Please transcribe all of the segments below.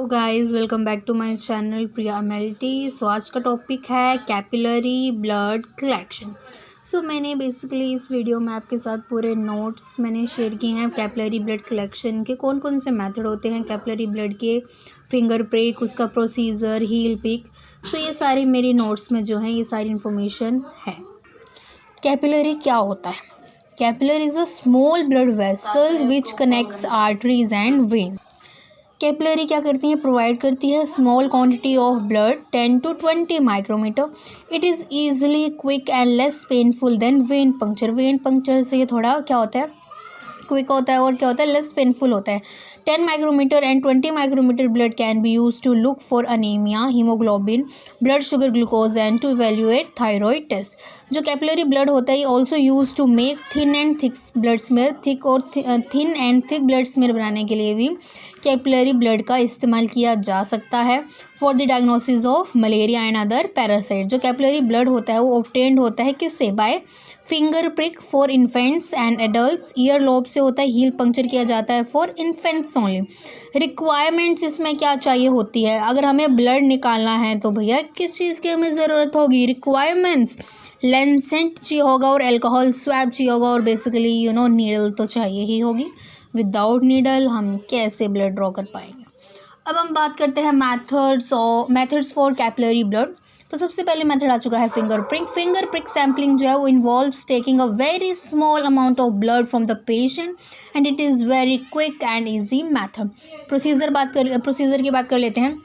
Guys, welcome back to my channel Priya MLT. So आज का topic है कैपिलरी ब्लड कलेक्शन। मैंने बेसिकली इस वीडियो में आपके साथ पूरे नोट्स मैंने शेयर किए हैं कैपिलरी ब्लड कलेक्शन के कौन कौन से मेथड होते हैं कैपिलरी ब्लड के, फिंगर प्रिक, उसका प्रोसीजर, हील पिक। ये सारी मेरी नोट्स में जो है ये सारी इन्फॉर्मेशन है। कैपिलरी क्या होता है? Capillary is a small blood vessel which connects arteries and vein. Capillary क्या करती है? प्रोवाइड करती है small quantity of blood 10 to 20 micrometre. It is easily quick and less painful than vein puncture. Vein puncture से ये थोड़ा क्या होता है, क्विक होता है और क्या होता है, लेस पेनफुल होता है। 10 micrometre and 20 micrometre blood can be use to look for anaemia, haemoglobin, blood sugar, glucose and to evaluate thyroid test. जो कैपिलरी ब्लड होता है also use to make thin and thick blood smear. Thin and thick blood smear बनाने के लिए भी capillary blood का इस्तेमाल किया जा सकता है for the diagnosis of malaria and other parasite. जो कैपिलरी ब्लड होता है वो ऑब्टेन्ड होता है किससे? By finger prick for infants and adults. Ear lobe से होता है। हील पंक्चर किया जाता है फॉर इन्फेंट्स ओनली। रिक्वायरमेंट्स इसमें क्या चाहिए होती है? अगर हमें ब्लड निकालना है तो भैया किस चीज़ की हमें ज़रूरत होगी? रिक्वायरमेंट्स लेंसेट चाहिए होगा और अल्कोहल स्वैब चाहिए होगा और बेसिकली नीडल तो चाहिए ही होगी। विदाउट नीडल हम कैसे ब्लड ड्रॉ कर पाएंगे? अब हम बात करते हैं मेथड्स फॉर कैपिलरी ब्लड। तो सबसे पहले मेथड आ चुका है finger prick. Finger prick sampling जो है वो involves taking a very small amount of blood from the patient and it is very quick and easy method. Procedure की बात कर लेते हैं।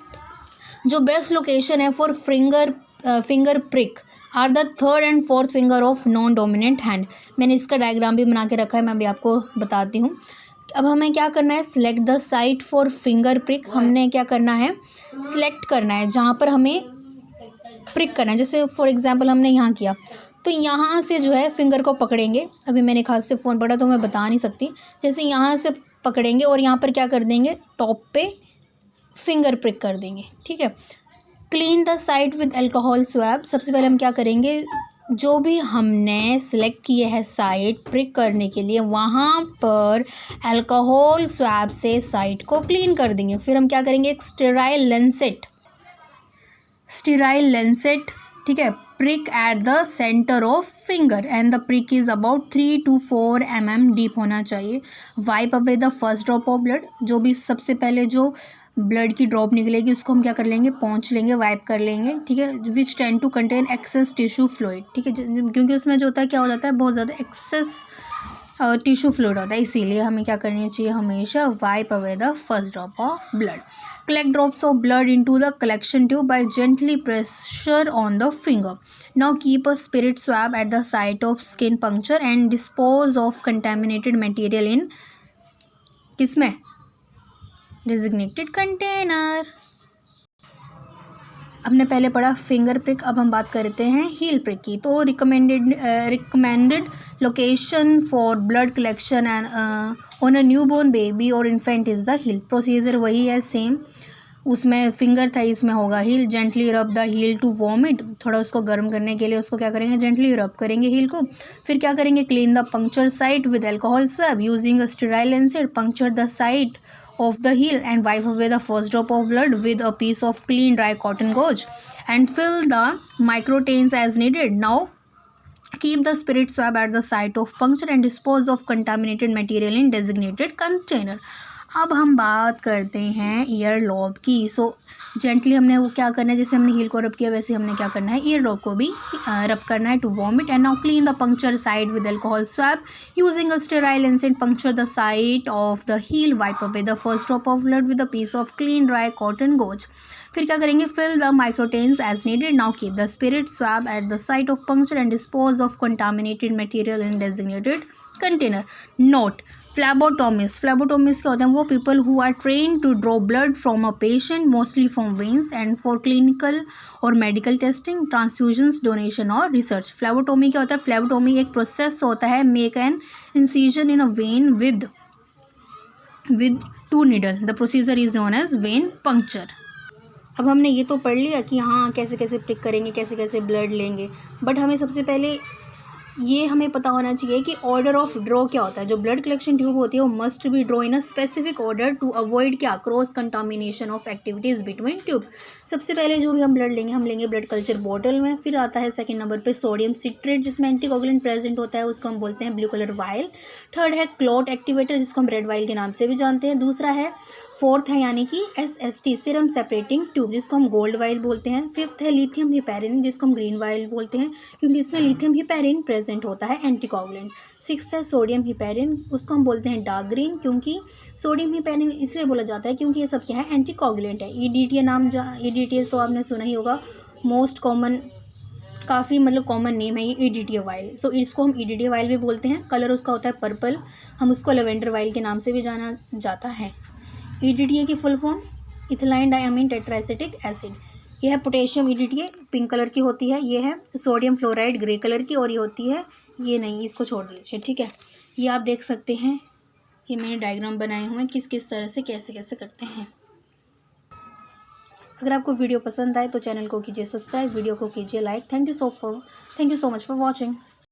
जो बेस्ट लोकेशन है for finger prick are the third and fourth finger of non dominant hand. मैंने इसका diagram भी बना के रखा है, मैं भी आपको बताती हूँ। अब हमें क्या करना है? Select the site for finger prick. हमने क्या करना है? सिलेक्ट करना है जहाँ पर हमें प्रिक करना है। जैसे फॉर एग्जांपल हमने यहाँ किया तो यहाँ से जो है फिंगर को पकड़ेंगे। अभी मैंने खास से फ़ोन पकड़ा तो मैं बता नहीं सकती। जैसे यहाँ से पकड़ेंगे और यहाँ पर क्या कर देंगे? टॉप पे फिंगर प्रिक कर देंगे। ठीक है। Clean the site with alcohol swab. सबसे पहले हम क्या करेंगे? जो भी हमने सेलेक्ट किए हैं साइट प्रिक करने के लिए वहाँ पर अल्कोहल स्वैब से साइट को क्लीन कर देंगे। फिर हम क्या करेंगे? एक स्टेराइल लेंसेट, ठीक है, prick at the centre of finger and the prick is about 3 to 4 mm deep होना चाहिए। Wipe away the first drop of blood. जो भी सबसे पहले जो ब्लड की ड्रॉप निकलेगी उसको हम क्या कर लेंगे? पोंछ लेंगे, वाइप कर लेंगे। ठीक है। Which tend to contain excess tissue fluid. ठीक है, क्योंकि उसमें जो होता है क्या हो जाता है, बहुत ज़्यादा एक्सेस टिश्यू फ्लूइड होता है, इसीलिए हमें क्या करनी चाहिए? हमेशा wipe away the first drop of blood. Collect drops of blood into the collection tube by gently pressure on the finger. Now keep a spirit swab at the site of skin puncture and dispose of contaminated material in किसमें? Designated container. हमने पहले पढ़ा finger prick, अब हम बात करते हैं heal prick की। तो recommended location for blood collection and on a newborn baby और infant is the heel. Procedure वही है सेम, उसमें फिंगर था, इसमें होगा heel. Gently rub the heel to warm it. थोड़ा उसको गर्म करने के लिए उसको क्या करेंगे? जेंटली रब करेंगे हील को। फिर क्या करेंगे? Clean the puncture site with alcohol swab using a sterile lancet. Puncture the site of the heel and wipe away the first drop of blood with a piece of clean dry cotton gauze and fill the microtains as needed. Now keep the spirit swab at the site of puncture and dispose of contaminated material in designated container. अब हम बात करते हैं year lobe की। Gently हमने वो क्या करना है? जैसे हमने हील को रब किया वैसे हमने क्या करना है? ईयर लॉब को भी रब करना है to warm it. And now clean the puncture side with alcohol swab using a sterile lancet. Puncture the site of the heel, wipe away the first drop of blood with a piece of clean dry cotton gauze. फिर क्या करेंगे? Fill the microtainers as needed. Now keep the spirit swab at the site of puncture and dispose of contaminated material in designated container. Note: phlebotomist क्या होते हैं? वो people who are trained to draw blood from a patient mostly from veins and for clinical और medical testing, transfusions, donation और research. Phlebotomy क्या होता है? Phlebotomy एक प्रोसेस होता है, make an incision in a vein with 2 needle. The procedure is known as vein puncture. अब हमने ये तो पढ़ लिया कि हाँ कैसे कैसे प्रिक करेंगे, कैसे कैसे ब्लड लेंगे, बट हमें सबसे पहले ये हमें पता होना चाहिए कि ऑर्डर ऑफ ड्रॉ क्या होता है। जो ब्लड कलेक्शन ट्यूब होती है वो must be draw in a specific order to avoid क्या, cross contamination of activities between tube. सबसे पहले जो भी हम ब्लड लेंगे, हम लेंगे ब्लड कल्चर बॉटल में। फिर आता है सेकंड नंबर पे सोडियम सिट्रेट जिसमें एंटीकोगुलेंट प्रेजेंट होता है, उसको हम बोलते हैं ब्लू कलर वायल। थर्ड है क्लॉट एक्टिवेटर जिसको हम रेड वायल के नाम से भी जानते हैं। दूसरा है, फोर्थ है यानी कि SST सीरम सेपरेटिंग ट्यूब जिसको हम गोल्ड वायल बोलते हैं। फिफ्थ है लिथियम हिपैरिन जिसको हम ग्रीन वायल बोलते हैं क्योंकि इसमें लिथियम हिपैरिन प्रेजेंट होता है एंटीकोगुलेंट। सिक्स्थ है सोडियम हिपैरिन, उसको हम बोलते हैं डार्क ग्रीन क्योंकि सोडियम हिपैरिन इसलिए बोला जाता है क्योंकि ये सब क्या है, एंटीकोगुलेंट है। EDTA नाम EDTA तो आपने सुना ही होगा, मोस्ट कॉमन, काफ़ी मतलब कॉमन नेम है ये EDTA वायल। सो इसको हम EDTA वायल भी बोलते हैं। कलर उसका होता है पर्पल, हम उसको लेवेंडर वायल के नाम से भी जाना जाता है। EDTA की फुल फॉर्म इथिलाइन डायमीन टेट्राएसिटिक एसिड। ये है पोटेशियम EDTA, पिंक कलर की होती है। ये है सोडियम फ्लोराइड ग्रे कलर की, और ये होती है, ये नहीं, इसको छोड़ दीजिए, ठीक है। ये आप देख सकते हैं, ये मैंने डायग्राम बनाए हुए हैं किस किस तरह से कैसे कैसे करते हैं। अगर आपको वीडियो पसंद आए तो चैनल को कीजिए सब्सक्राइब, वीडियो को कीजिए like. Thank you so much for watching.